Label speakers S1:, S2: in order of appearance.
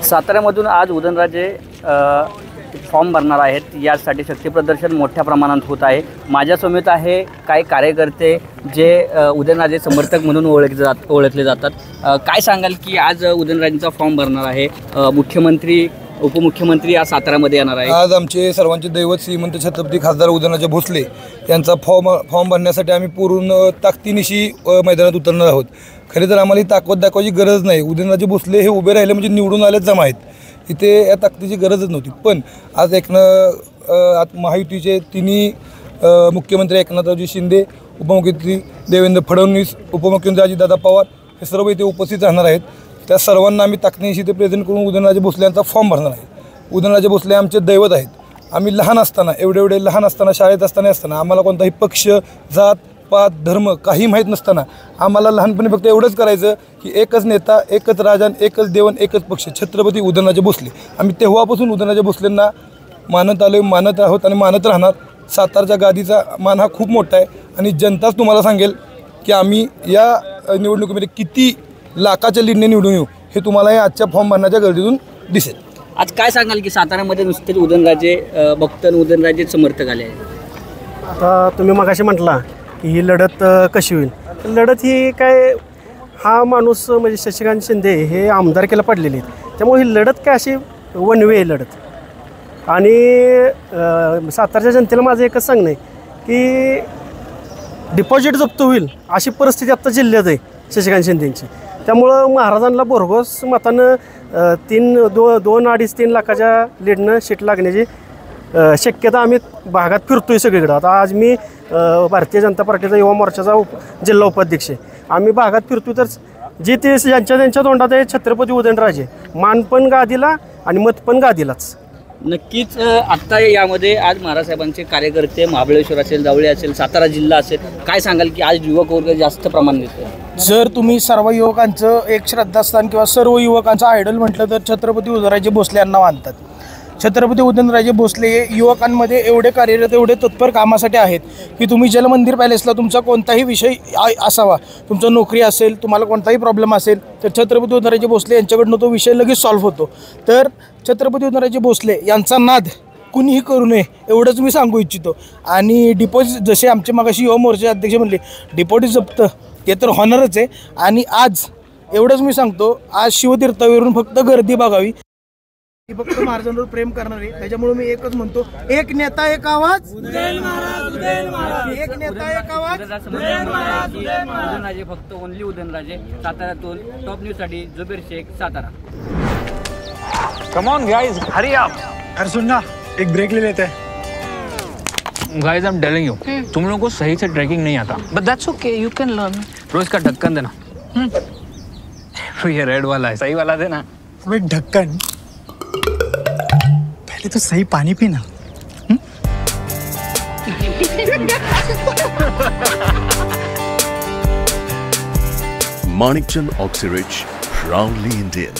S1: साताऱ्यामधून आज उदयनराजे फॉर्म भरणार आहेत, यासाठी शक्तीप्रदर्शन मोठ्या प्रमाणात होत आहे। माझ्यासमवेत आहे काही कार्यकर्ते जे उदयनराजे समर्थक म्हणून ओळखले जातात। काय सांगाल की आज उदयनराजेंचा फॉर्म भरणार आहे, मुख्यमंत्री उपमुख्यमंत्री आज साताऱ्यामध्ये येणार आहे।
S2: आज आमचे सर्वांचे दैवत श्रीमंत छत्रपती खासदार उदयनराजे भोसले यांचा फॉर्म भरण्यासाठी आम्ही पूर्ण ताकदीनिशी मैदानात उतरणार आहोत। खरे तर आम्हाला ताकद दाखवायची गरज नाही, उदयनराजे भोसले हे उभे राहिले म्हणजे निवडून आलेच जमा आहेत, इथे या ताकदीची गरजच नव्हती। पण आज महायुतीचे तिन्ही मुख्यमंत्री एकनाथरावजी शिंदे, उपमुख्यमंत्री देवेंद्र फडणवीस, उपमुख्यमंत्री अजितदादा पवार हे सर्व इथे उपस्थित राहणार आहेत। त्या सर्वांना आम्ही ताकदीनिशी इथे प्रेझेंट करून उदयनराजे भोसले यांचा फॉर्म भरणार आहे। उदयनराजे भोसले आमचे दैवत आहेत। आम्ही लहान असताना एवढे लहान असताना शाळेत असताना आम्हाला कोणताही पक्ष, जात, पात, धर्म काही माहीत नसताना आम्हाला लहानपणी फक्त एवढंच करायचं की एकच नेता, एकच राजन, एकच देवन, एकच पक्ष, छत्रपती उदयनराजे भोसले। आम्ही तेव्हापासून उदयनराजे भोसलेंना मानत आलो, मानत आहोत आणि मानत राहणार। सातारच्या गादीचा मान हा खूप मोठा आहे आणि जनताच तुम्हाला सांगेल की आम्ही या निवडणुकीमध्ये किती लाखाच्या लीडने निवडून येऊ हे तुम्हाला या आजच्या फॉर्म भरण्याच्या गर्दीतून दिसेल।
S1: आज काय सांगाल की साताऱ्यामध्ये नुसतेच उदयनराजे भक्त आणि उदयनराजे समर्थक आले आहेत?
S3: आता तुम्ही मगाशी म्हटला की ही लढत कशी होईल, लढत ही काय, हा माणूस म्हणजे शशिकांत शिंदे हे आमदारकीला पडलेले आहेत, त्यामुळे ही लढत काय अशी वन वे लढत। आणि सातारच्या जनतेला माझं एकच सांगणं आहे की डिपॉझिट जप्त होईल अशी परिस्थिती आत्ता जिल्ह्यात आहे शशिकांत शिंदेंची। त्यामुळं महाराजांना भरघोस मतानं 2-2.5-3 लाखाच्या लीडनं शीट लागण्याची शक्यता आम्ही भागात फिरतोय सगळीकडं। आता आज मी भारतीय जनता पार्टीचा युवा मोर्चाचा जिल्हा उपाध्यक्ष आहे। आम्ही भागात फिरतोय तर जे ते ज्यांच्या तोंडात आहे छत्रपती उदयनराजे, मान पण गादीला आणि मत पण गादीलाच।
S1: नक्कीच आत्ता यामध्ये आज महाराज साहेबांचे कार्यकर्ते महाबळेश्वर असेल, जावळी असेल, सातारा जिल्हा असेल, काय सांगाल की आज युवक वर्ग जास्त प्रमाण देतो?
S4: जर तुम्ही सर्व युवकांचं एक श्रद्धास्थान किंवा सर्व युवकांचं आयडल म्हटलं तर छत्रपती उदयनराजे भोसले यांना मानतात। छत्रपती उदयनराजे भोसले हे युवकांमध्ये एवढे कार्यरत, एवढे तत्पर कामासाठी आहेत की तुम्ही जलमंदिर पॅलेसला तुमचा कोणताही विषय असावा, तुमचं नोकरी असेल, तुम्हाला कोणताही प्रॉब्लेम असेल तर छत्रपती उदयनराजे भोसले यांच्याकडनं तो विषय लगेच सॉल्व्ह होतो। तर छत्रपती उदयनराजे भोसले यांचा नाद कुणीही करू नये एवढंच मी सांगू इच्छितो। आणि डिपॉझिट, जसे आमचे मगाशी युवा मोर्चा अध्यक्ष म्हणले, डिपॉझिट जप्त ते तर होणारच आहे। आणि आज एवढंच मी सांगतो, आज शिवतीर्थावरून फक्त गर्दी बघावी, फक्त महाराजांवर प्रेम करणार आहे। त्याच्यामुळे मी एकच म्हणतो, एक नेता एक आवाज, एक नेता एक आवाज,
S1: उदयनराजे फक्त ओनली उदयनराजे। साताऱ्यातून टॉप न्यूज साठी Zuber Shaikh, Satara.
S5: Come on guys, hurry up.
S6: अरे सुन ना, एक ब्रेक ले लेते हैं।
S5: Guys I am telling you, तुम लोगों को सही से ट्रैकिंग नहीं आता, but that's okay, you can learn. रोज का ढक्कन देना। ये रेड वाला है, सही वाला देना।
S6: अबे ढक्कन, पहले तो सही पानी पीना।
S7: Manikchand Oxyrich, proudly Indian.